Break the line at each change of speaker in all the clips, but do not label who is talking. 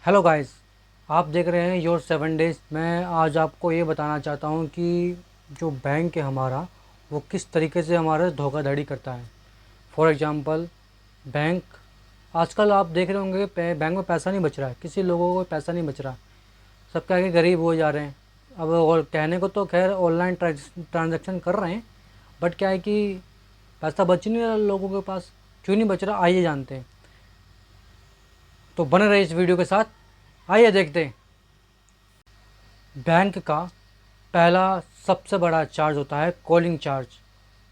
Hello guys, आप देख रहे हैं योर 7 डेज़। मैं आज आपको ये बताना चाहता हूँ कि जो बैंक है हमारा, वो किस तरीके से हमारा धोखाधड़ी करता है। फॉर एग्जांपल, बैंक आजकल आप देख रहे होंगे बैंक में पैसा नहीं बच रहा है, किसी लोगों को पैसा नहीं बच रहा है, सब क्या है कि गरीब हो जा रहे हैं। अब और कहने को तो खैर ऑनलाइन ट्रांजेक्शन कर रहे हैं, बट क्या है कि पैसा बच नहीं रहा लोगों के पास। क्यों नहीं बच रहा, आइए जानते हैं। तो बने रहे इस वीडियो के साथ, आइए देखते हैं। बैंक का पहला सबसे बड़ा चार्ज होता है कॉलिंग चार्ज,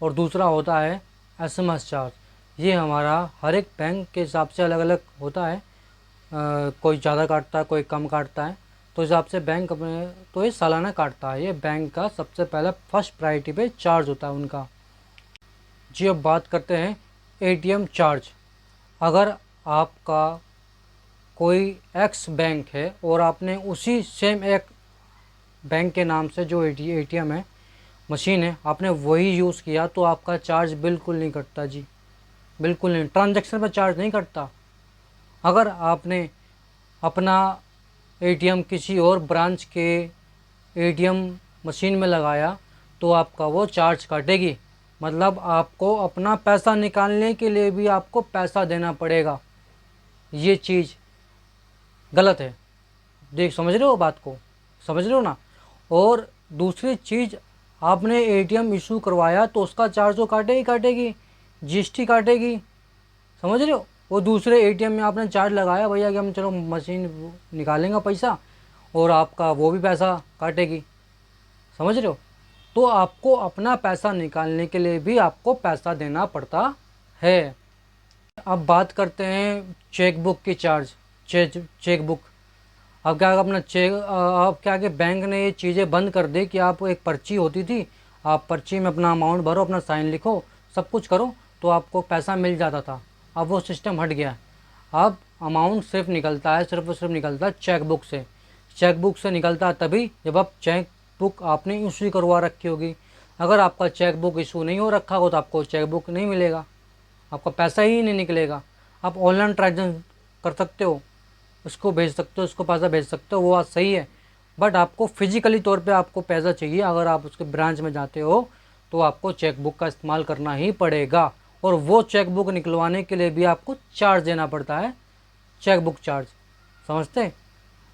और दूसरा होता है एसएमएस चार्ज। ये हमारा हर एक बैंक के हिसाब से अलग अलग होता है। कोई ज़्यादा काटता है, कोई कम काटता है, तो हिसाब से बैंक अपने तो ये सालाना काटता है। ये बैंक का सबसे पहला फर्स्ट प्रायोरिटी पे चार्ज होता है उनका। जी, अब बात करते हैं एटीएम चार्ज। अगर आपका कोई एक्स बैंक है और आपने उसी सेम एक बैंक के नाम से जो एटीएम है, मशीन है, आपने वही यूज़ किया, तो आपका चार्ज बिल्कुल नहीं कटता जी, बिल्कुल नहीं। ट्रांजैक्शन पर चार्ज नहीं कटता। अगर आपने अपना एटीएम किसी और ब्रांच के एटीएम मशीन में लगाया तो आपका वो चार्ज काटेगी। मतलब आपको अपना पैसा निकालने के लिए भी आपको पैसा देना पड़ेगा। ये चीज़ गलत है। देख, समझ रहे हो बात को, समझ रहे हो ना। और दूसरी चीज़, आपने एटीएम इशू करवाया तो उसका चार्ज तो काटेगी काटेगी, जीएसटी काटेगी। समझ रहे हो। वो दूसरे एटीएम में आपने चार्ज लगाया भैया कि हम चलो मशीन निकालेंगे पैसा, और आपका वो भी पैसा काटेगी। समझ रहे हो। तो आपको अपना पैसा निकालने के लिए भी आपको पैसा देना पड़ता है। अब बात करते हैं चेक बुक की चार्ज। चेक बुक, अब क्या अपना अब क्या कि बैंक ने ये चीज़ें बंद कर दी कि आप एक पर्ची होती थी, आप पर्ची में अपना अमाउंट भरो, अपना साइन लिखो, सब कुछ करो, तो आपको पैसा मिल जाता था। अब वो सिस्टम हट गया। अब अमाउंट सिर्फ निकलता है, सिर्फ और सिर्फ निकलता है चेक बुक से। चेक बुक से निकलता है तभी जब आप चेक बुक आपने इशू करवा रखी होगी। अगर आपका चेक बुक इशू नहीं हो रखा हो तो आपको चेक बुक नहीं मिलेगा, आपका पैसा ही नहीं निकलेगा। आप ऑनलाइन ट्रांजेक्शन कर सकते हो, उसको भेज सकते हो, उसको पैसा भेज सकते हो, वो बात सही है, बट आपको फिजिकली तौर पे आपको पैसा चाहिए। अगर आप उसके ब्रांच में जाते हो तो आपको चेक बुक का इस्तेमाल करना ही पड़ेगा, और वो चेक बुक निकलवाने के लिए भी आपको चार्ज देना पड़ता है, चेक बुक चार्ज। समझते हैं।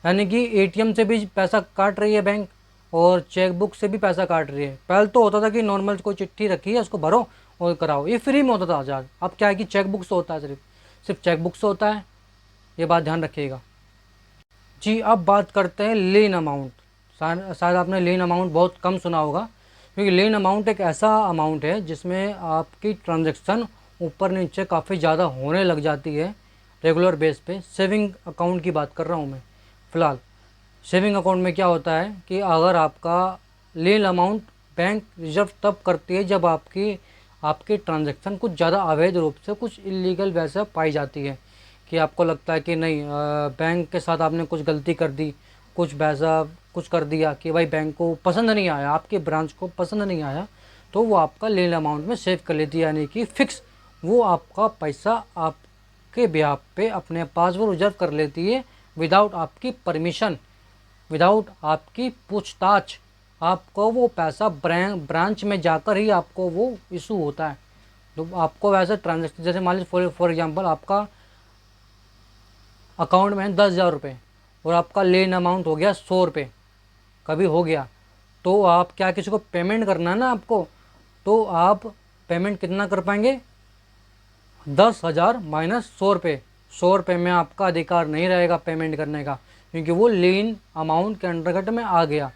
यानी कि एटीएम से भी पैसा काट रही है बैंक, और चेक बुक से भी पैसा काट रही है। पहले तो होता था कि नॉर्मल कोई चिट्ठी रखी है उसको भरो और कराओ, ये फ्री में होता था चार्ज। अब क्या है कि चेक बुक से होता है, सिर्फ सिर्फ चेक बुक से होता है। ये बात ध्यान रखिएगा। जी, अब बात करते हैं लेन अमाउंट। शायद आपने लेन अमाउंट बहुत कम सुना होगा, क्योंकि लेन अमाउंट एक ऐसा अमाउंट है जिसमें आपकी ट्रांजैक्शन ऊपर नीचे काफ़ी ज़्यादा होने लग जाती है रेगुलर बेस पे। सेविंग अकाउंट की बात कर रहा हूँ मैं फ़िलहाल। सेविंग अकाउंट में क्या होता है कि अगर आपका लेन अमाउंट बैंक रिजर्व तब करती है जब आपकी ट्रांजैक्शन कुछ ज़्यादा अवैध रूप से, कुछ इलीगल वैसे पाई जाती है, कि आपको लगता है कि नहीं, बैंक के साथ आपने कुछ गलती कर दी, कुछ वैसा कुछ कर दिया कि भाई बैंक को पसंद नहीं आया, आपके ब्रांच को पसंद नहीं आया, तो वो आपका लेन अमाउंट में सेव कर लेती है। यानी कि फिक्स वो आपका पैसा आपके ब्याह पे अपने पास वो रिजर्व कर लेती है, विदाउट आपकी परमिशन, विदाउट आपकी पूछताछ। आपको वो पैसा ब्रांच में जाकर ही आपको वो इशू होता है। तो आपको वैसे ट्रांजेक्शन, जैसे मान लीजिए फॉर एग्जांपल आपका अकाउंट में है 10,000 रुपये, और आपका लेन अमाउंट हो गया 100 रुपये, कभी हो गया, तो आप क्या, किसी को पेमेंट करना है ना आपको, तो आप पेमेंट कितना कर पाएंगे? 10,000 माइनस 100 रुपये। 100 रुपये में आपका अधिकार नहीं रहेगा पेमेंट करने का, क्योंकि वो लेन अमाउंट के अंतर्गत में आ गया।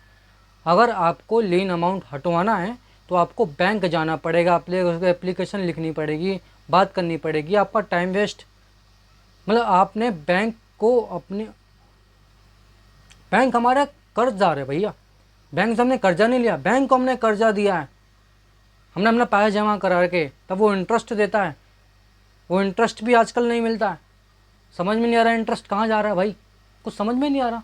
अगर आपको लेन अमाउंट हटवाना है तो आपको बैंक जाना पड़ेगा, एप्लीकेशन लिखनी पड़ेगी, बात करनी पड़ेगी, आपका टाइम वेस्ट। मतलब आपने बैंक को अपने, बैंक हमारा कर्जदार है भैया। बैंक से हमने कर्जा नहीं लिया, बैंक को हमने कर्जा दिया है। हमने अपना पैसा जमा करा के तब वो इंटरेस्ट देता है। वो इंटरेस्ट भी आजकल नहीं मिलता है। समझ में नहीं आ रहा इंटरेस्ट कहाँ जा रहा है भाई, कुछ समझ में नहीं आ रहा।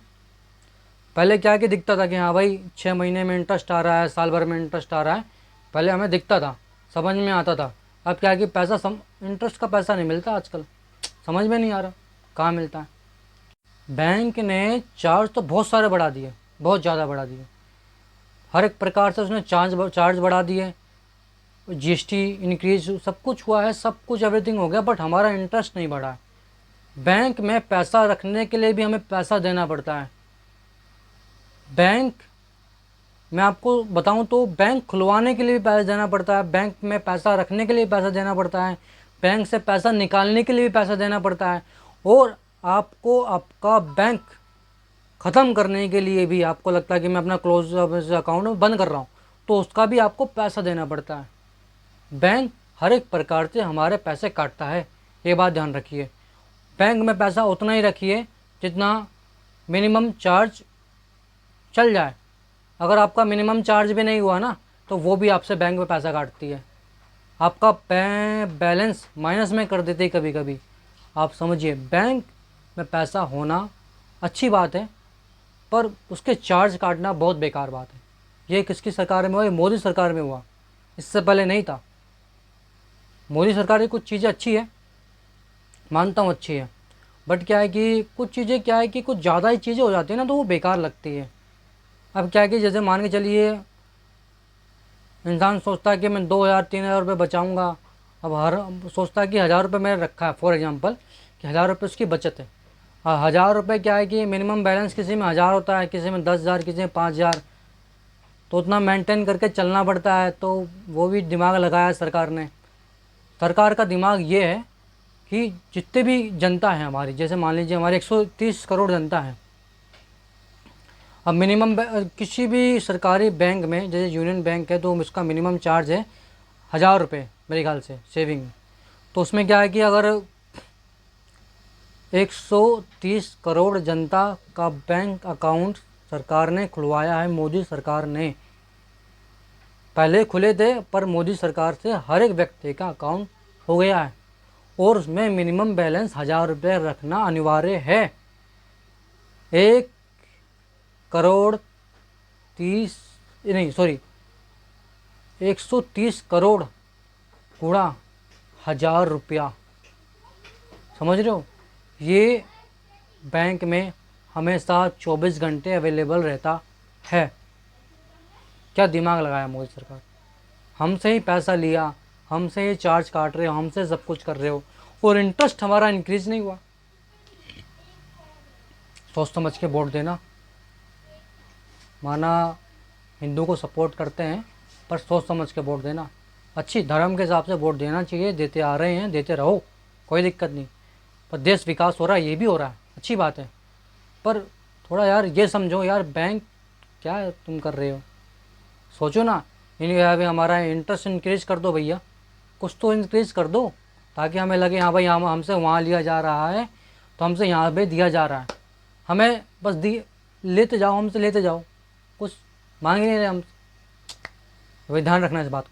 पहले क्या है कि दिखता था कि हाँ भाई 6 महीने में इंटरेस्ट आ रहा है, साल भर में इंटरेस्ट आ रहा है, पहले हमें दिखता था, समझ में आता था। अब क्या है कि इंटरेस्ट का पैसा नहीं मिलता आजकल, समझ में नहीं आ रहा कहाँ मिलता है। बैंक ने चार्ज तो बहुत सारे बढ़ा दिए, बहुत ज़्यादा बढ़ा दिए, हर एक प्रकार से उसने चार्ज बढ़ा दिए, जीएसटी इंक्रीज, सब कुछ हुआ है, सब कुछ एवरीथिंग हो गया, बट हमारा इंटरेस्ट नहीं बढ़ा है। बैंक में पैसा रखने के लिए भी हमें पैसा देना पड़ता है। बैंक, मैं आपको बताऊं तो बैंक खुलवाने के लिए भी पैसा देना पड़ता है, बैंक में पैसा रखने के लिए पैसा देना पड़ता है, बैंक से पैसा निकालने के लिए भी पैसा देना पड़ता है, और आपको आपका बैंक ख़त्म करने के लिए भी, आपको लगता है कि मैं अपना क्लोज अकाउंट बंद कर रहा हूँ, तो उसका भी आपको पैसा देना पड़ता है। बैंक हर एक प्रकार से हमारे पैसे काटता है, ये बात ध्यान रखिए। बैंक में पैसा उतना ही रखिए जितना मिनिमम चार्ज चल जाए। अगर आपका मिनिमम चार्ज भी नहीं हुआ ना, तो वो भी आपसे बैंक में पैसा काटती है, आपका बैलेंस माइनस में कर देते कभी कभी। आप समझिए, बैंक में पैसा होना अच्छी बात है, पर उसके चार्ज काटना बहुत बेकार बात है। ये किसकी सरकार में हुआ? ये मोदी सरकार में हुआ, इससे पहले नहीं था। मोदी सरकार की कुछ चीज़ें अच्छी है, मानता हूँ अच्छी है, बट क्या है कि कुछ चीज़ें, क्या है कि कुछ ज़्यादा ही चीज़ें हो जाती है ना, तो वो बेकार लगती है। अब क्या है कि जैसे मान के चलिए, इंसान सोचता है कि मैं 2,000 3,000 रुपये बचाऊँगा। अब हर सोचता है कि 1,000 रुपये मैंने रखा है, फॉर एग्जांपल कि 1,000 रुपये उसकी बचत है। 1,000 रुपये क्या है कि मिनिमम बैलेंस किसी में 1,000 होता है, किसी में 10,000, किसी में 5,000, तो उतना मेंटेन करके चलना पड़ता है। तो वो भी दिमाग लगाया है सरकार ने। सरकार का दिमाग ये है कि जितने भी जनता है हमारी, जैसे मान लीजिए हमारी 130 करोड़ जनता है, अब मिनिमम किसी भी सरकारी बैंक में, जैसे यूनियन बैंक है, तो उसका मिनिमम चार्ज है 1,000 रुपये मेरे ख्याल से सेविंग। तो उसमें क्या है कि अगर 130 करोड़ जनता का बैंक अकाउंट सरकार ने खुलवाया है, मोदी सरकार ने, पहले खुले थे पर मोदी सरकार से हर एक व्यक्ति का अकाउंट हो गया है, और उसमें मिनिमम बैलेंस 1,000 रुपये रखना अनिवार्य है। 130 करोड़ गुणा 1,000 रुपया, समझ रहे हो? ये बैंक में हमेशा 24 घंटे अवेलेबल रहता है। क्या दिमाग लगाया मोदी सरकार, हमसे ही पैसा लिया, हमसे ही चार्ज काट रहे हो, हमसे सब कुछ कर रहे हो, और इंटरेस्ट हमारा इंक्रीज नहीं हुआ। सोच समझ के वोट देना। माना हिंदू को सपोर्ट करते हैं, पर सोच समझ के वोट देना। अच्छी धर्म के हिसाब से वोट देना चाहिए, देते आ रहे हैं, देते रहो, कोई दिक्कत नहीं। पर देश विकास हो रहा है, ये भी हो रहा है, अच्छी बात है, पर थोड़ा यार ये समझो यार, बैंक क्या तुम कर रहे हो, सोचो ना। अभी हमारा इंटरेस्ट इंक्रीज कर दो भैया, कुछ तो इंक्रीज कर दो, ताकि हमें लगे हाँ भाई, हमसे वहाँ लिया जा रहा है तो हमसे यहाँ पे दिया जा रहा है, हमें बस लेते जाओ, हमसे लेते जाओ, कुछ मांग ही नहीं रहे हम। भाई ध्यान रखना इस बात को।